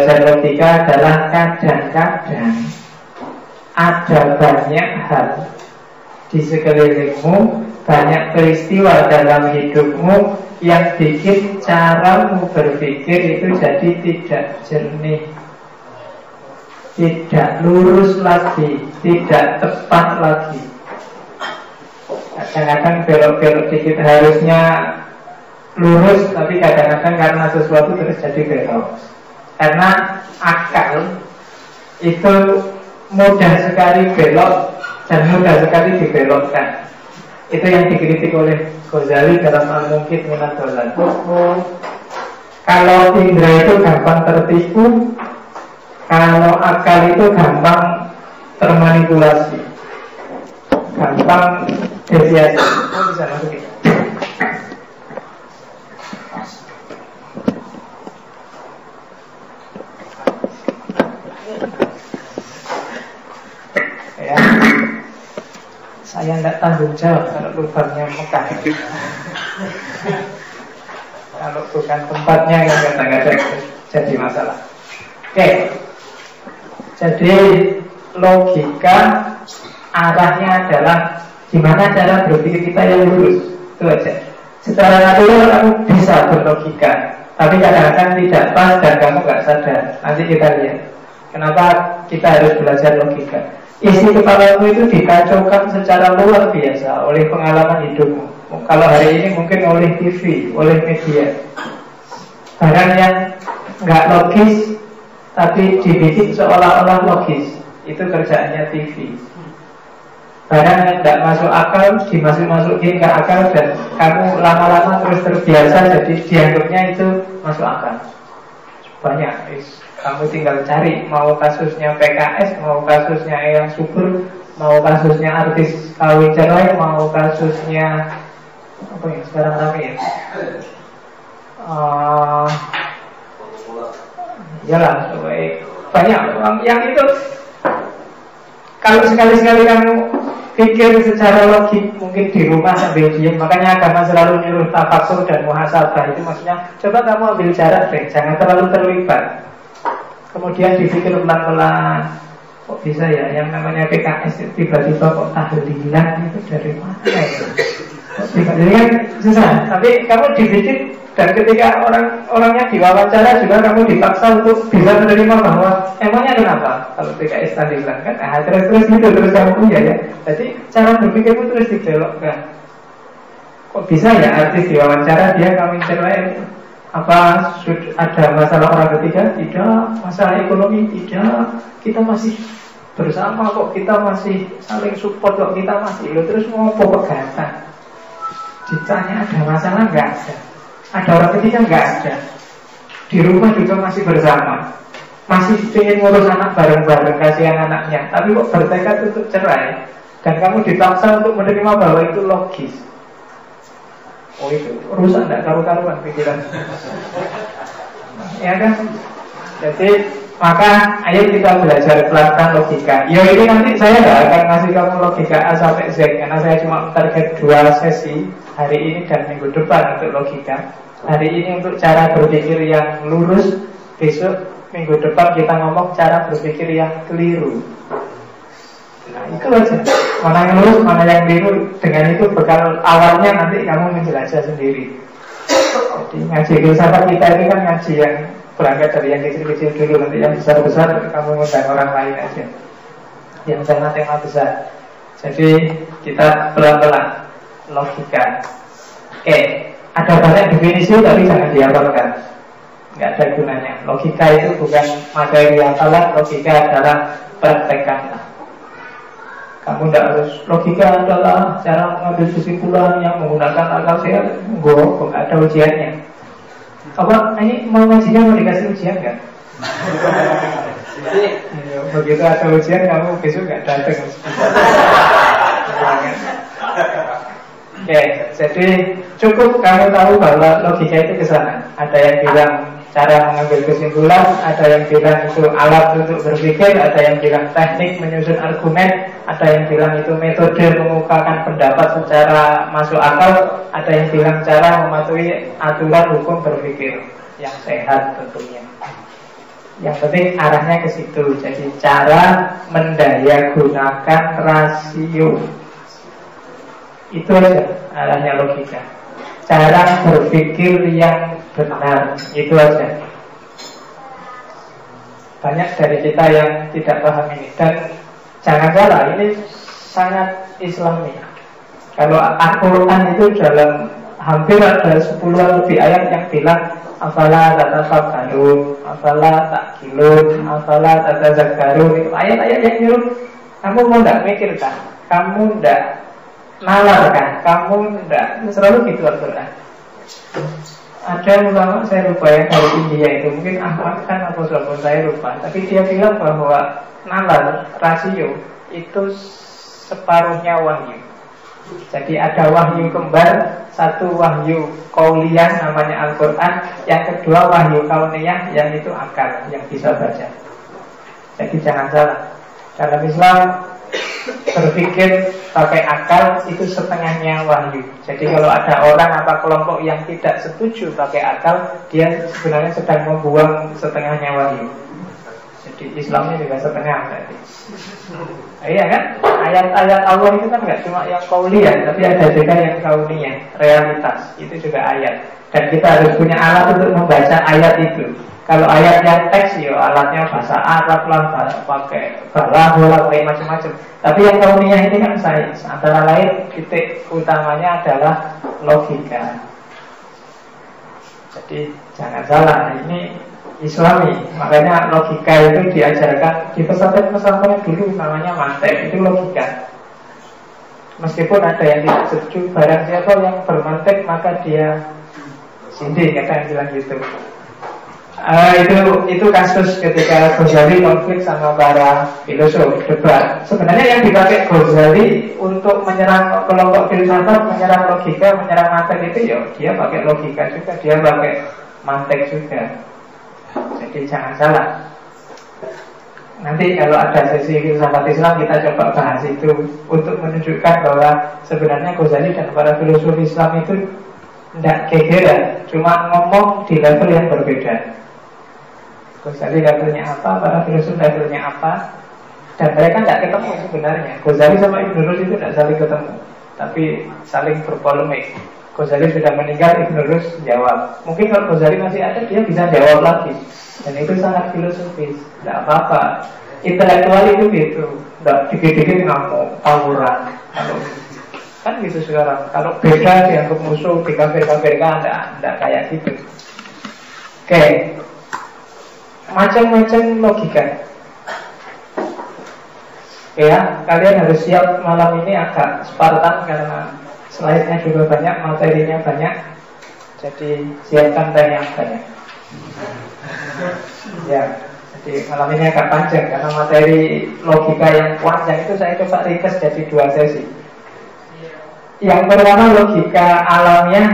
belajar logika adalah kadang-kadang ada banyak hal di sekelilingmu, banyak peristiwa dalam hidupmu yang bikin caramu berpikir itu jadi tidak jernih, tidak lurus lagi, tidak tepat lagi. Kadang-kadang belok-belok dikit harusnya lurus, tapi kadang-kadang karena sesuatu terus jadi belok. Karena akal itu mudah sekali belok dan mudah sekali dibelokkan. Itu yang dikritik oleh Ghazali dalam Al-Mungkit Minad Dhalal. Kalau indera itu gampang tertipu, kalau akal itu gampang termanipulasi, gampang deviasi. Bisa masukin. Ya, saya tidak tanggung jawab kalau lubangnya Mekah. Kalau bukan tempatnya yang kadang-kadang jadi masalah. Oke. Jadi logika arahnya adalah gimana cara berpikir kita yang lurus. Itu aja. Secara natural kamu bisa berlogika, tapi kadang-kadang tidak pas dan kamu nggak sadar. Nanti kita lihat kenapa kita harus belajar logika. Isi kepalamu itu dikacaukan secara luar biasa oleh pengalaman hidupmu. Kalau hari ini mungkin oleh TV, oleh media. Barang yang nggak logis tapi dibikin seolah-olah logis, itu kerjaannya TV. Barang yang nggak masuk akal dimasukin ke akal dan kamu lama-lama terus terbiasa, jadi dianggapnya itu masuk akal. Banyak. Kamu tinggal cari, mau kasusnya PKS, mau kasusnya Eyang Subur, mau kasusnya artis kawin cerai, mau kasusnya apa yang sekarang ramai ya? Yalah, banyak yang itu. Kalau sekali-sekali kamu pikir secara logik, mungkin di rumah sambil diam. Makanya agama selalu nyuruh tafakur dan muhasabah. Itu maksudnya, coba kamu ambil jarak deh, jangan terlalu terlibat. Kemudian dipikir pelan-pelan, kok bisa ya yang namanya PKS tiba-tiba kok tahlilan itu dari mana itu? Jadi kan susah. Tapi kamu dipikir, dan ketika orangnya diwawancara juga kamu dipaksa untuk bisa menerima bahwa emangnya kenapa kalau PKS tahlilan kan? Terus gitu terus kamu punya ya. Jadi cara berpikirmu terus dibelokkan. Kok bisa ya artis diwawancara dia kawin cerai? Apa ada masalah orang ketiga? Tidak. Masalah ekonomi? Tidak. Kita masih bersama kok, kita masih saling support kok, kita masih. Terus mau pokok ganteng. Ditanya ada masalah? Enggak ada. Ada orang ketiga? Enggak ada. Di rumah juga masih bersama, masih ingin ngurus anak bareng-bareng, kasihan anaknya. Tapi kok bertekad untuk cerai, dan kamu dipaksa untuk menerima bahwa itu logis. Oh itu rusak tidak karu-karuan pikiran. Ya kan? Jadi maka ayo kita belajar pelan-pelan logika. Ya ini nanti saya tidak akan ngasih kamu logika A sampai Z, karena saya cuma target 2 sesi hari ini dan minggu depan untuk logika. Hari ini untuk cara berpikir yang lurus. Besok minggu depan kita ngomong cara berpikir yang keliru. Nah itu aja. Mana yang lurus, mana yang keliru. Dengan itu bekal awalnya nanti kamu menjelajah sendiri. Jadi ngaji filsafat kita ini kan ngaji yang berangkat dari yang kecil-kecil dulu. Nanti yang besar-besar kamu ngundang orang lain aja, yang tema-tema besar. Jadi kita pelan-pelan logika. Oke, ada banyak definisi tapi jangan dihafalkan, nggak ada gunanya. Logika itu bukan materi hafalan, logika adalah praktekan. Kamu tidak harus, logika adalah cara mengambil kesimpulan yang menggunakan akal sehat. Nggak ada ujiannya. Apa, ini mau ngajinya mau dikasih ujian nggak? Begitu ada ujian kamu besok nggak datang. Oke, jadi cukup kamu tahu bahwa logika itu ke sana. Ada yang bilang cara mengambil kesimpulan, ada yang bilang itu alat untuk berpikir, ada yang bilang teknik menyusun argumen, ada yang bilang itu metode mengukakan pendapat secara masuk akal, ada yang bilang cara mematuhi aturan hukum berpikir yang sehat tentunya. Yang penting arahnya ke situ. Jadi cara mendayagunakan rasio, itu aja arahnya logika. Cara berpikir yang benar, itu aja. Banyak dari kita yang tidak paham ini. Dan jangan salah, ini sangat Islami. Kalau Al-Quran itu dalam hampir ada 10-an lebih ayat yang bilang afala tatafakkarun, afala ta'qilun, afala tatazakkarun. Itu ayat-ayat yang nyuruh kamu mau tidak mikir kan, kamu tidak nalar kan, kamu tidak, selalu gitu Al-Quran. Ada ulama, saya lupa ya, dari India itu, mungkin Ahmad kan atau siapa, saya lupa. Tapi dia bilang bahwa nalar, rasio itu separuhnya wahyu. Jadi ada wahyu kembar, satu wahyu qauliyah namanya Al-Quran, yang kedua wahyu kauniyah, yang itu akal, yang bisa baca. Jadi jangan salah, dalam Islam berpikir pakai akal itu setengahnya wahyu. Jadi kalau ada orang atau kelompok yang tidak setuju pakai akal, dia sebenarnya sedang membuang setengahnya wahyu. Jadi Islamnya juga setengah berarti. Iya kan? Ayat-ayat Allah itu kan nggak cuma yang qauliyah, tapi ada juga yang kauniyah, realitas. Itu juga ayat. Dan kita harus punya alat untuk membaca ayat itu. Kalau ayat yang teks, ya alatnya bahasa Arab lah, pakai balaghah, pakai macam-macam. Tapi yang kauniyah ini kan sains. Antara lain titik utamanya adalah logika. Jadi jangan salah, ini Islami. Makanya logika itu diajarkan di pesantren-pesantren dulu, namanya mantek, itu logika. Meskipun ada yang tidak setuju, barang siapa yang bermantek maka dia sindi, kata yang bilang gitu. Itu kasus ketika Ghazali konflik sama para filosof, debat. Sebenarnya yang dipakai Ghazali untuk menyerang kelompok filsafat, menyerang logika, menyerang mantek itu ya dia pakai logika juga, dia pakai mantek juga. Jadi jangan salah. Nanti kalau ada sesi filsafat Islam kita coba bahas itu untuk menunjukkan bahwa sebenarnya Ghazali dan para filosof Islam itu tidak gegeran, cuma ngomong di level yang berbeda. Ghazali levelnya apa, para filosof levelnya apa, dan mereka tidak ketemu sebenarnya. Ghazali sama Ibn Rus itu tidak saling ketemu, tapi saling berpolemik. Ghazali sudah meninggal, Ibn Rus jawab. Mungkin kalau Ghazali masih ada, dia bisa jawab lagi. Dan itu sangat filosofis, tidak apa-apa. Intelektual itu gitu, tidak dikit-dikit ngamuk, tawuran. Kan gitu sekarang. Kalau beda dianggap musuh, dikafir-kafirkan, tidak kayak gitu. Oke. Macam-macam logika. Ya, kalian harus siap malam ini agak Spartan karena slide-nya juga banyak, materinya banyak. Jadi siapkan tanya yang banyak. Ya, jadi malam ini agak panjang karena materi logika yang panjang itu saya coba ringkas jadi 2 sesi. Yang pertama logika alamiah.